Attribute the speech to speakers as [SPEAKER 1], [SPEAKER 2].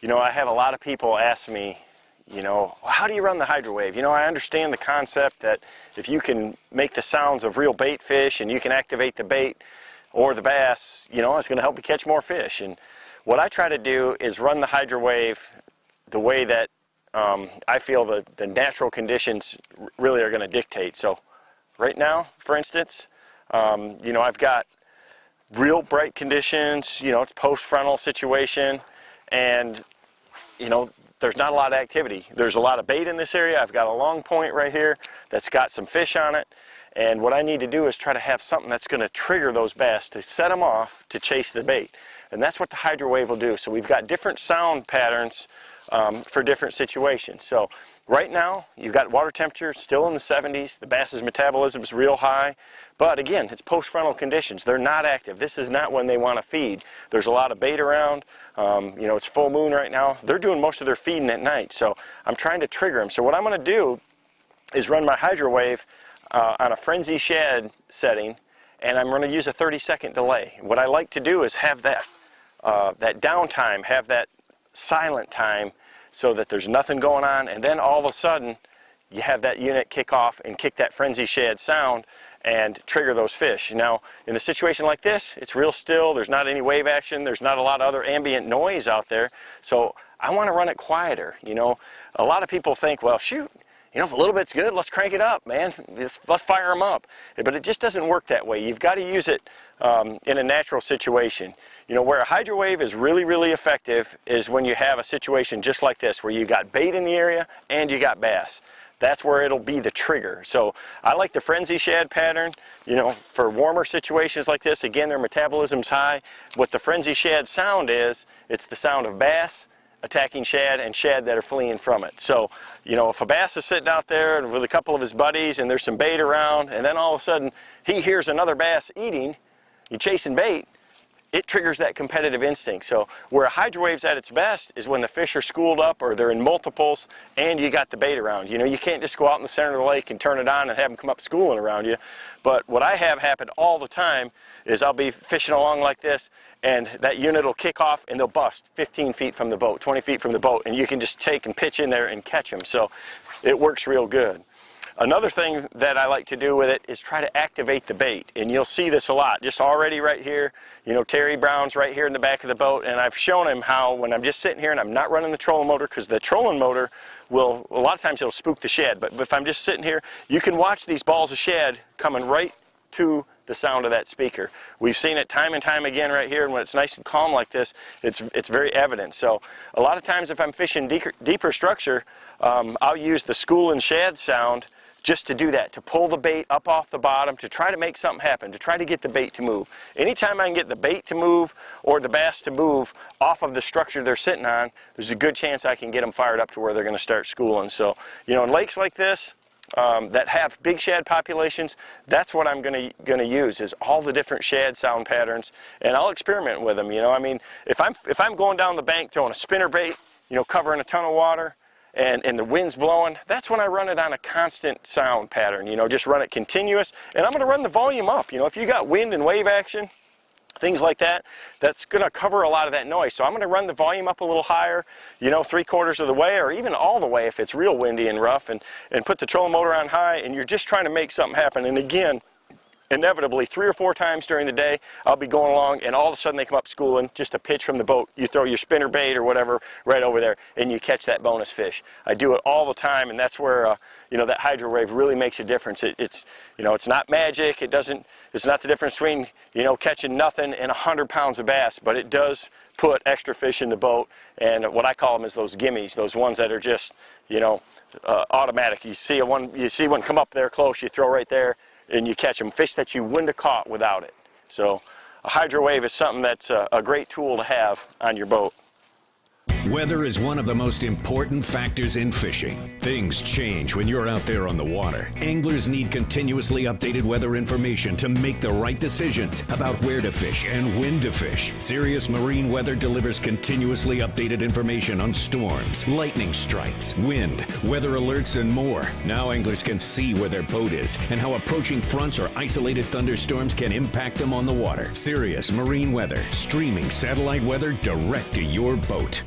[SPEAKER 1] You know, I have a lot of people ask me, you know, how do you run the Hydrowave? You know, I understand the concept that if you can make the sounds of real bait fish and you can activate the bait or the bass, you know, it's going to help you catch more fish. And what I try to do is run the Hydrowave the way that I feel the natural conditions really are going to dictate. So right now, for instance, you know, I've got real bright conditions, you know, it's post-frontal situation, and you know, there's not a lot of activity. There's a lot of bait in this area. I've got a long point right here that's got some fish on it, and what I need to do is try to have something that's going to trigger those bass to set them off to chase the bait, and that's what the Hydrowave will do. So we've got different sound patterns for different situations. So right now you've got water temperature still in the 70s, the bass's metabolism is real high, but again, it's post-frontal conditions. They're not active. This is not when they want to feed. There's a lot of bait around. You know, it's full moon right now. They're doing most of their feeding at night, so I'm trying to trigger them. So what I'm going to do is run my Hydrowave on a frenzy shad setting, and I'm going to use a 30-second delay. What I like to do is have that downtime, have that silent time, so that there's nothing going on, and then all of a sudden you have that unit kick off and kick that frenzy shad sound and trigger those fish. Now, in a situation like this, it's real still, there's not any wave action, there's not a lot of other ambient noise out there, so I want to run it quieter. You know, a lot of people think, well, shoot, you know, if a little bit's good, let's crank it up, man. Let's fire them up. But it just doesn't work that way. You've got to use it in a natural situation. You know, where a Hydrowave is really, really effective is when you have a situation just like this, where you got bait in the area and you got bass. That's where it'll be the trigger. So I like the frenzy shad pattern, you know, for warmer situations like this. Again, their metabolism's high. What the frenzy shad sound is, it's the sound of bass attacking shad and shad that are fleeing from it. So, you know, if a bass is sitting out there and with a couple of his buddies and there's some bait around, and then all of a sudden he hears another bass eating, you chasing bait, it triggers that competitive instinct. So where a Hydrowave's at its best is when the fish are schooled up or they're in multiples and you got the bait around. You know, you can't just go out in the center of the lake and turn it on and have them come up schooling around you. But what I have happen all the time is I'll be fishing along like this, and that unit will kick off and they'll bust 15 feet from the boat, 20 feet from the boat, and you can just take and pitch in there and catch them. So it works real good. Another thing that I like to do with it is try to activate the bait, and you'll see this a lot just already right here. You know, Terry Brown's right here in the back of the boat, and I've shown him how when I'm just sitting here and I'm not running the trolling motor, because the trolling motor will, a lot of times it'll spook the shad, but if I'm just sitting here, you can watch these balls of shad coming right to the sound of that speaker. We've seen it time and time again right here, and when it's nice and calm like this, it's very evident. So a lot of times if I'm fishing deeper structure, I'll use the school and shad sound just to do that, to pull the bait up off the bottom, to try to make something happen, to try to get the bait to move. Anytime I can get the bait to move or the bass to move off of the structure they're sitting on, there's a good chance I can get them fired up to where they're going to start schooling. So, you know, in lakes like this that have big shad populations, that's what I'm going to use, is all the different shad sound patterns, and I'll experiment with them. You know, I mean, if I'm going down the bank throwing a spinner bait, you know, covering a ton of water, and the wind's blowing, that's when I run it on a constant sound pattern, you know, just run it continuous, and I'm going to run the volume up. You know, if you got wind and wave action, things like that, that's going to cover a lot of that noise. So I'm going to run the volume up a little higher, you know, 3/4 of the way, or even all the way if it's real windy and rough, and put the trolling motor on high, and you're just trying to make something happen. And again, inevitably 3 or 4 times during the day I'll be going along, and all of a sudden they come up schooling, just a pitch from the boat, you throw your spinner bait or whatever right over there and you catch that bonus fish. I do it all the time, and that's where you know, that Hydrowave really makes a difference. It's you know, it's not magic, it's not the difference between, you know, catching nothing and 100 pounds of bass, but it does put extra fish in the boat. And what I call them is those gimmies, those ones that are just, you know, automatic. You see one come up there close, you throw right there, and you catch them, fish that you wouldn't have caught without it. So a Hydrowave is something that's a great tool to have on your boat.
[SPEAKER 2] Weather is one of the most important factors in fishing. Things change when you're out there on the water. Anglers need continuously updated weather information to make the right decisions about where to fish and when to fish. Sirius Marine Weather delivers continuously updated information on storms, lightning strikes, wind, weather alerts, and more. Now anglers can see where their boat is and how approaching fronts or isolated thunderstorms can impact them on the water. Sirius Marine Weather, streaming satellite weather direct to your boat.